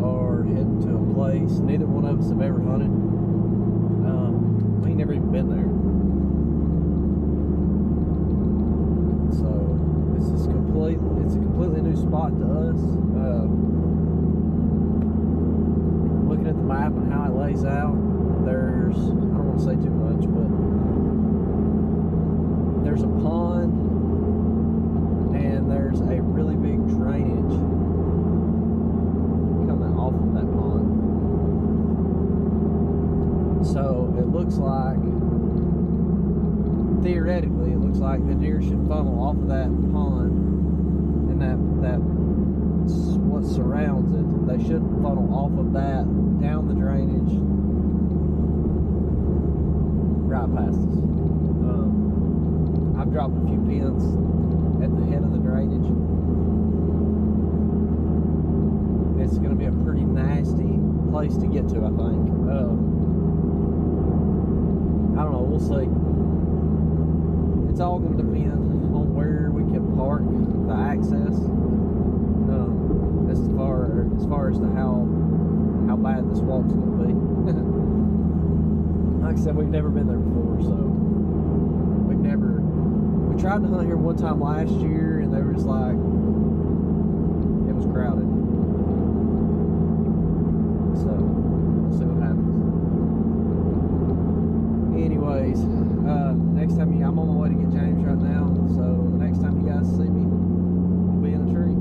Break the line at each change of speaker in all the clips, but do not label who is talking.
are heading to a place neither one of us have ever hunted. We ain't never even been there. So it's a completely new spot to us. Looking at the map and how it lays out, there's, I don't want to say too much, but there's a pond and there's a really big drainage coming off of that pond. So it looks like, theoretically, it looks like the deer should funnel off of that pond, and that what surrounds it. They should funnel off of that down the drainage, right past us. I've dropped a few pins at the head of the drainage. It's going to be a pretty nasty place to get to, I think. I don't know, we'll see. It's all going to depend on where we can park the access, as far as to how bad this walk's going to be. Like I said, we've never been there before, so we tried to hunt here one time last year, and they were just like, it was crowded. So we'll see what happens. Anyways, next time I'm on my way to get James right now, so the next time you guys see me, we'll be in a tree.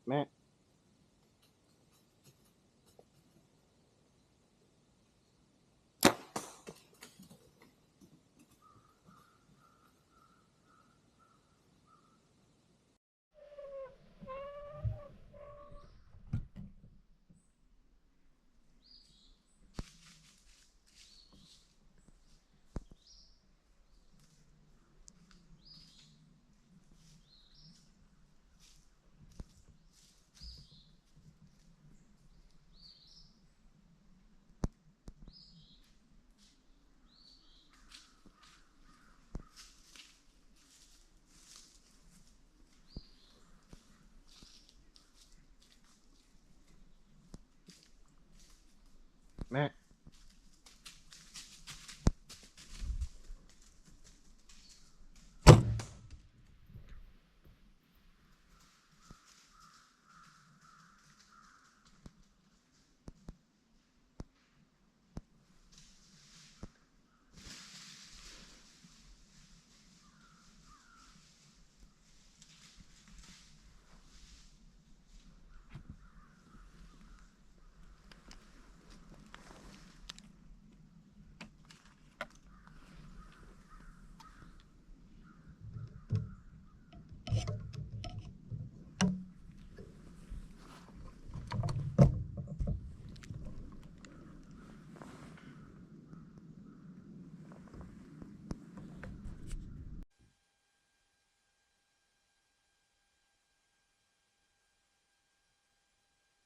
Man.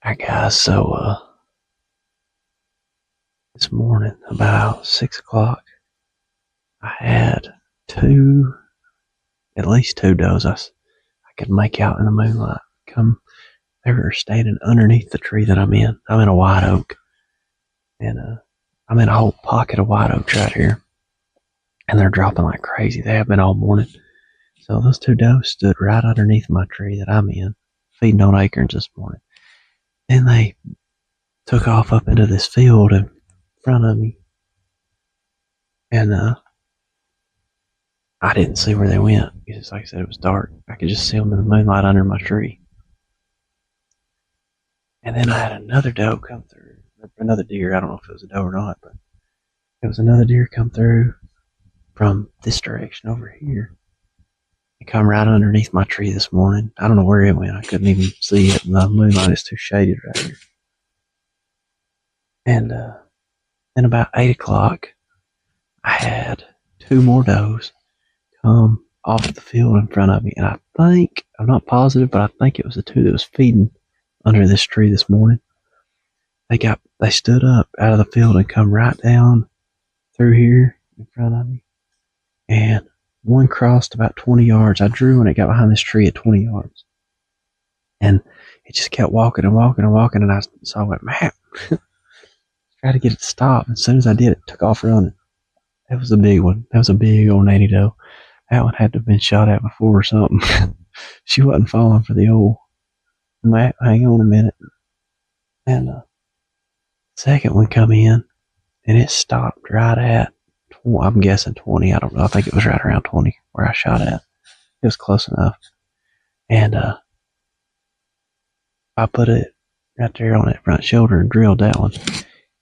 Alright guys, so this morning about 6 o'clock I had at least two does I could make out in the moonlight. They were standing underneath the tree that I'm in. I'm in a white oak, and I'm in a whole pocket of white oaks right here, and they're dropping like crazy. They have been all morning. So those two does stood right underneath my tree that I'm in, feeding on acorns this morning. Then they took off up into this field in front of me, and I didn't see where they went because, like I said, it was dark. I could just see them in the moonlight under my tree. And then I had another doe come through, another deer. I don't know if it was a doe or not, but it was another deer come through from this direction over here. It come right underneath my tree this morning. I don't know where it went. I couldn't even see it. The moonlight is too shaded right here. And then about 8 o'clock, I had two more does come off the field in front of me. And I'm not positive, but I think it was the two that was feeding under this tree this morning. They stood up out of the field and come right down through here in front of me. And one crossed about 20 yards. I drew when it got behind this tree at 20 yards. And it just kept walking and walking and walking. And I went, man, try to get it to stop. As soon as I did, it took off running. That was a big one. That was a big old nanny doe. That one had to have been shot at before or something. She wasn't falling for the old, hang on a minute. And second one come in, and it stopped right at, I'm guessing 20. I don't know. I think it was right around 20 where I shot at. It was close enough. And I put it right there on that front shoulder and drilled that one.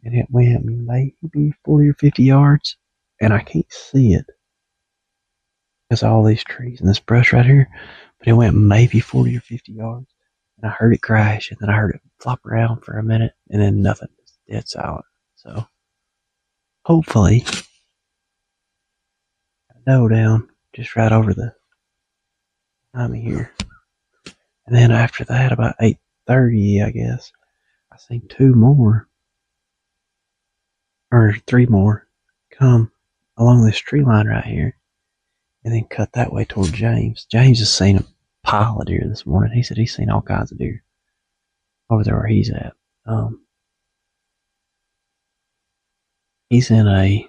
And it went maybe 40 or 50 yards. And I can't see it because of all these trees and this brush right here. But it went maybe 40 or 50 yards. And I heard it crash. And then I heard it flop around for a minute. And then nothing. It's dead silent. So hopefully, I know down just right over the behind me here. And then after that, about 8:30, I guess, I seen two more or three more come along this tree line right here, and then cut that way toward James. James has seen a pile of deer this morning. He said he's seen all kinds of deer over there where he's at. He's in a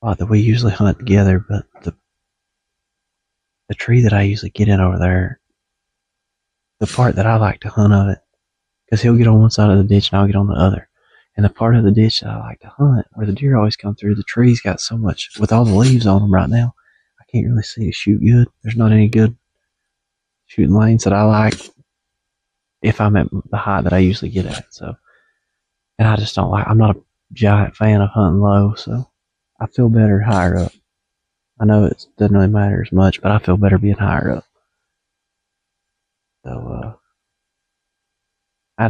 spot that we usually hunt together, but the tree that I usually get in over there, the part that I like to hunt of it, because he'll get on one side of the ditch and I'll get on the other. And the part of the ditch that I like to hunt, where the deer always come through, the trees got so much, with all the leaves on them right now, I can't really see to shoot good. There's not any good shooting lanes that I like if I'm at the height that I usually get at. So, and I just don't like, I'm not a giant fan of hunting low, so I feel better higher up. I know it doesn't really matter as much, but I feel better being higher up. So, I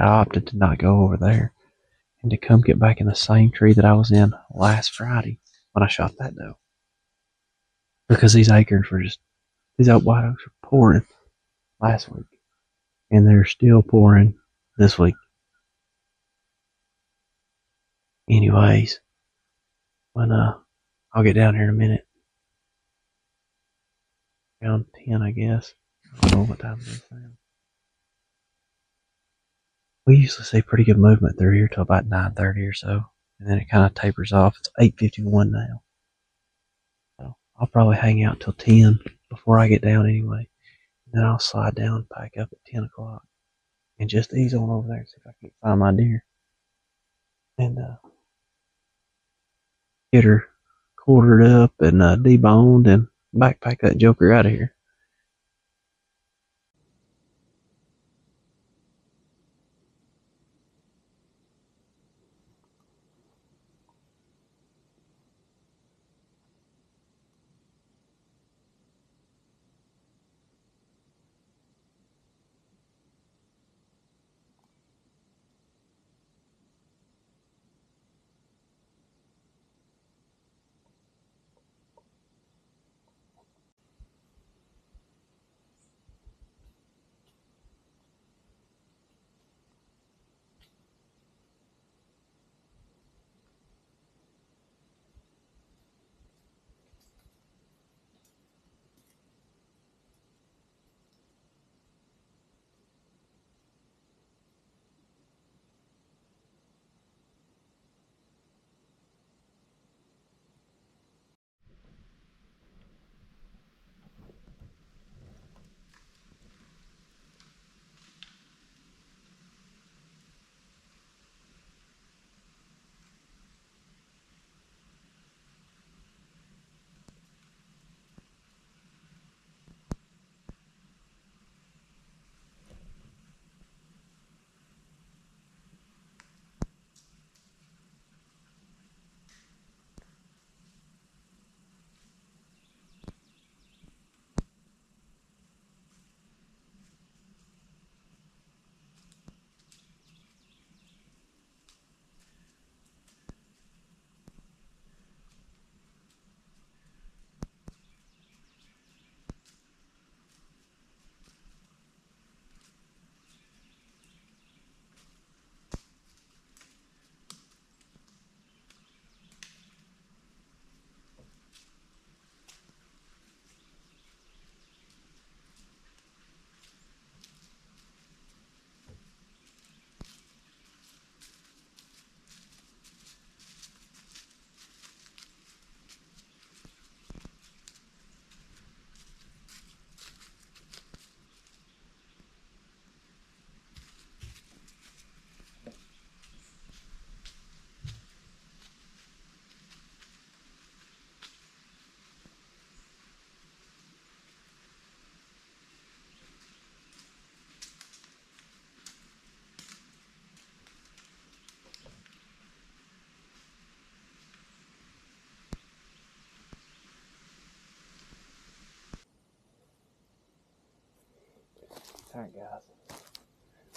opted to not go over there and to come get back in the same tree that I was in last Friday when I shot that doe. Because these acorns were these white oaks were pouring last week. And they're still pouring this week. Anyways, when I'll get down here in a minute. Around 10, I guess. I don't know what time it is now. We usually see pretty good movement through here till about 9:30 or so. And then it kind of tapers off. It's 8:51 now. So I'll probably hang out till 10 before I get down anyway. And then I'll slide down and pack up at 10 o'clock. And just ease on over there and see if I can find my deer. And get her quartered up and deboned and backpack that joker out of here. Alright, guys.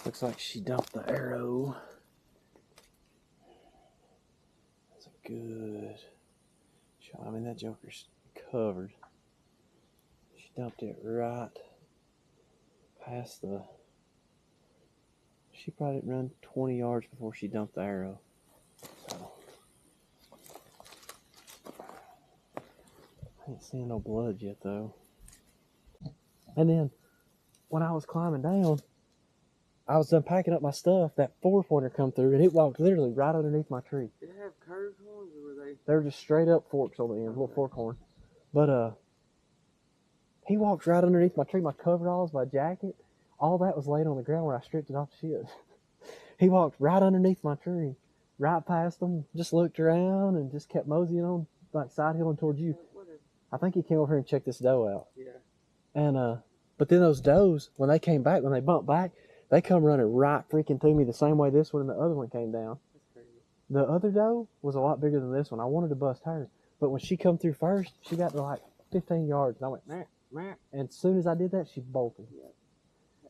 Looks like she dumped the arrow. That's a good shot. I mean, that joker's covered. She dumped it right past the... She probably didn't run 20 yards before she dumped the arrow. So, I ain't seeing no blood yet, though. And then, when I was climbing down, I was done packing up my stuff, that four-pointer come through, and it walked literally right underneath my tree.
Did it have curved horns, or were they?
They were just straight up forks on the end, little fork horn. But, he walked right underneath my tree, my coveralls, my jacket. All that was laying on the ground where I stripped it off the shit. He walked right underneath my tree, right past them, just looked around and just kept moseying on, like side hilling towards you. I think he came over here and checked this doe out.
Yeah.
And, but then those does, when they came back, when they bumped back, they come running right freaking to me the same way this one and the other one came down.
That's crazy.
The other doe was a lot bigger than this one. I wanted to bust her. But when she come through first, she got to like 15 yards. And I went, meh, meh. And as soon as I did that, she bolted.
Yeah.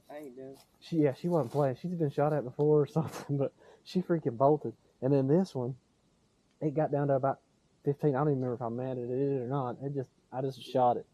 I ain't done.
She wasn't playing. She's been shot at before or something, but she freaking bolted. And then this one, it got down to about 15. I don't even remember if I mad at it or not. I just shot it.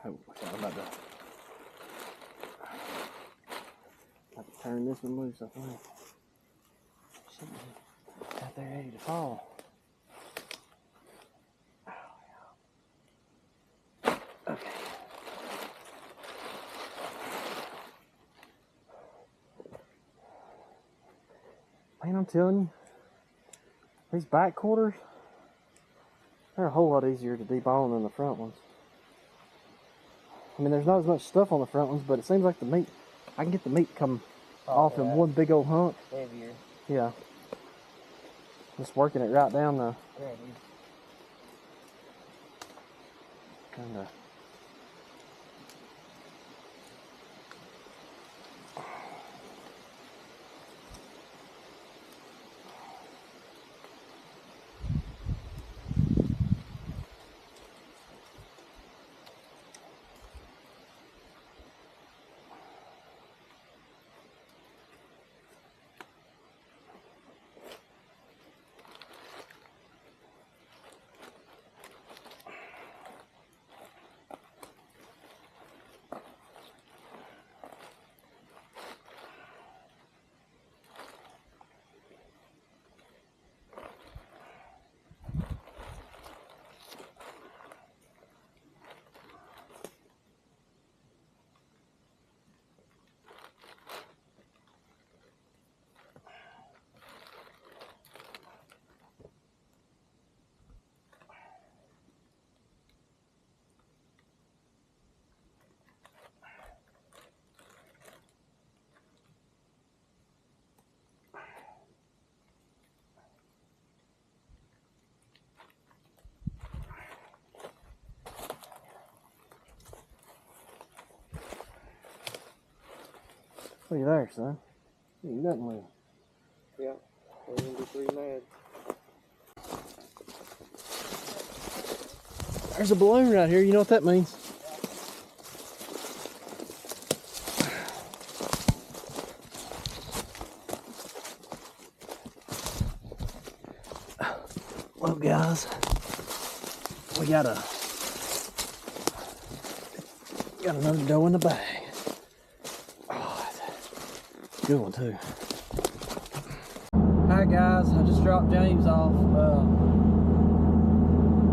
Oh, I'm about to turn this one loose, I think. Shit, out there ready to fall. Oh, yeah. Okay. Man, I'm telling you, these back quarters, they're a whole lot easier to debone than the front ones. I mean, there's not as much stuff on the front ones, but it seems like the meat, I can get the meat come off in one big old hunk.
Heavier.
Yeah. Just working it right down the...
Yeah, it is.
Kind of... Look at there, son. Ain't nothing with it.
Yeah. We're gonna be pretty mad.
There's a balloon right here. You know what that means? Well, guys, we got another doe in the bag. Oh, good one too. Hi guys, I just dropped James off.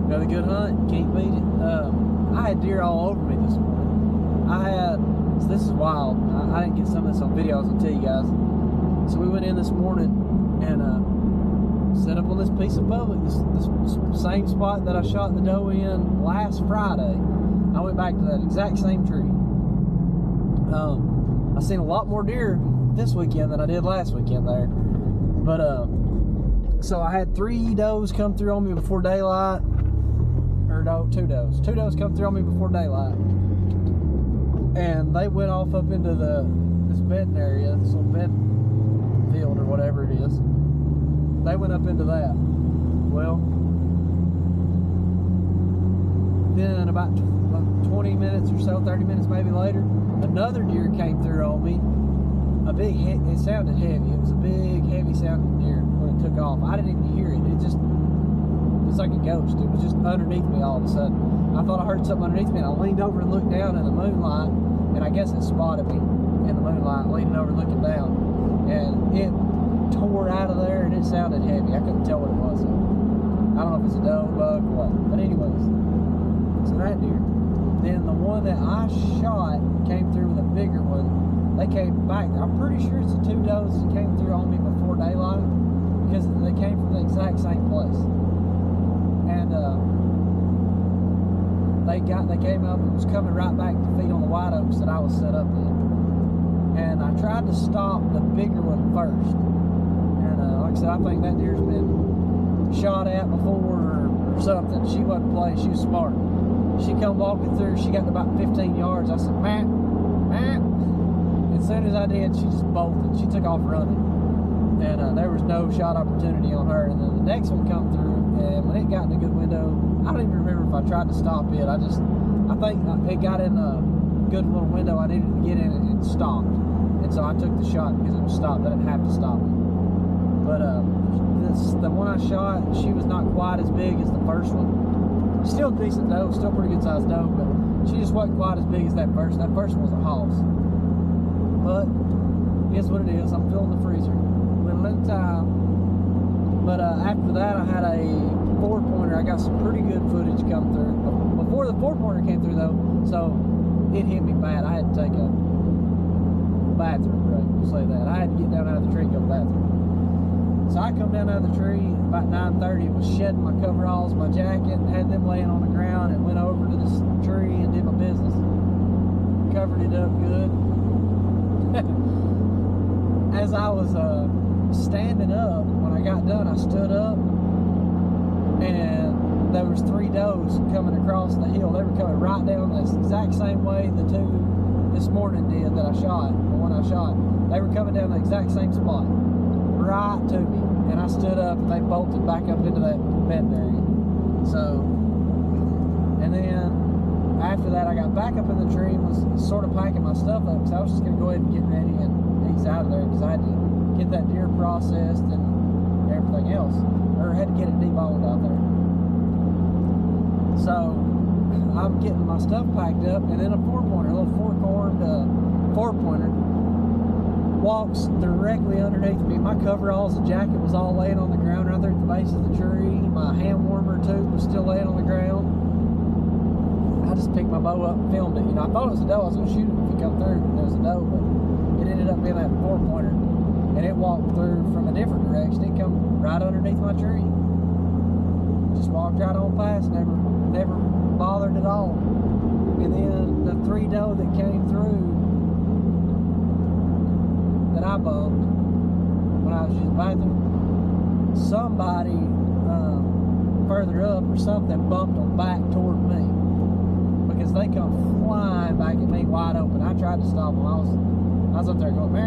Another good hunt, can't beat it. I had deer all over me this morning. This is wild. I didn't get some of this on video, I was gonna tell you guys. So we went in this morning and set up on this piece of public, this same spot that I shot the doe in last Friday. I went back to that exact same tree. I seen a lot more deer this weekend than I did last weekend there. But so I had 3 does come through on me before daylight. Or no, 2 does. 2 does come through on me before daylight. And they went off up into this bedding area, this little bed field or whatever it is. They went up into that. Well, then about 20 minutes or so, 30 minutes maybe later, another deer came through on me. It sounded heavy. It was a big, heavy sounding deer when it took off. I didn't even hear it. It's like a ghost. It was just underneath me all of a sudden. I thought I heard something underneath me, and I leaned over and looked down in the moonlight, and I guess it spotted me in the moonlight, leaning over looking down. And it tore out of there, and it sounded heavy. I couldn't tell what it was. I don't know if it's a doe, buck, or what. But anyways, so that deer. Then the one that I shot came through with a bigger one. They came back. I'm pretty sure it's the 2 does that came through on me before daylight, because they came from the exact same place. And they came up and was coming right back to feed on the white oaks that I was set up in. And I tried to stop the bigger one first. And like I said, I think that deer's been shot at before or something. She wasn't playing. She was smart. She come walking through. She got to about 15 yards. I said, Matt. As soon as I did, she just bolted. She took off running. And there was no shot opportunity on her. And then the next one come through, and when it got in a good window, I don't even remember if I tried to stop it. I think it got in a good little window I needed to get in, and it stopped. And so I took the shot because it was stopped. I didn't have to stop it. But the one I shot, she was not quite as big as the first one. Still decent doe, still pretty good sized doe, but she just wasn't quite as big as that first. That first one was a hoss. But it is what it is. I'm filling the freezer. Little at a time. But after that, I had a 4-pointer. I got some pretty good footage come through. Before the 4-pointer came through, though, so it hit me bad. I had to take a bathroom break. We'll say that. I had to get down out of the tree and go to the bathroom. So I come down out of the tree about 9:30. Was shedding my coveralls, my jacket, and had them laying on the ground, and went over to this tree and did my business. Covered it up good. As I was standing up, when I got done, I stood up, and there was 3 does coming across the hill. They were coming right down the exact same way the 2 this morning did that I shot, the one I shot. They were coming down the exact same spot, right to me, and I stood up, and they bolted back up into that bed area. So, and then after that, I got back up in the tree and was sort of packing my stuff up, because I was just going to go ahead and get ready and ease out of there, because I had to get that deer processed and everything else, or had to get it deboned out there. So I'm getting my stuff packed up, and then a 4-pointer, a little 4-corned 4-pointer, walks directly underneath me. My coveralls and jacket was all laying on the ground right there at the base of the tree. My hand warmer tube was still laying on the ground. I just picked my bow up and filmed it. You know, I thought it was a doe. I was going to shoot it if it come through. It was a doe, but it ended up being that 4-pointer. And it walked through from a different direction. It come right underneath my tree. Just walked right on past. Never bothered at all. And then the 3 doe that came through that I bumped when I was using the bathroom, somebody further up or something bumped them back toward me, because they come flying back at me wide open. I tried to stop them. I was up there going,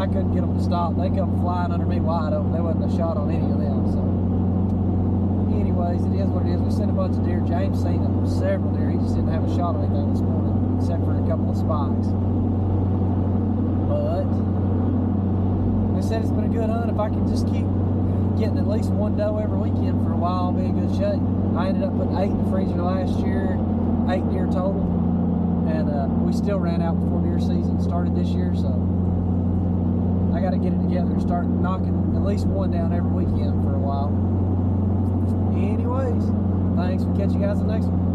I couldn't get them to stop. They come flying under me wide open. There wasn't a shot on any of them. So
anyways, it is what it is. We seen a bunch of deer. James seen several deer. He just didn't have a shot or anything this morning, except for a couple of spikes. But they said it's been a good hunt. If I can just keep getting at least one doe every weekend for a while, I'll be in good shape. I ended up putting 8 in the freezer last year, 8 deer total, and we still ran out before deer season started this year, so I got to get it together and start knocking at least one down every weekend for a while. Anyways, thanks. We'll catch you guys in the next one.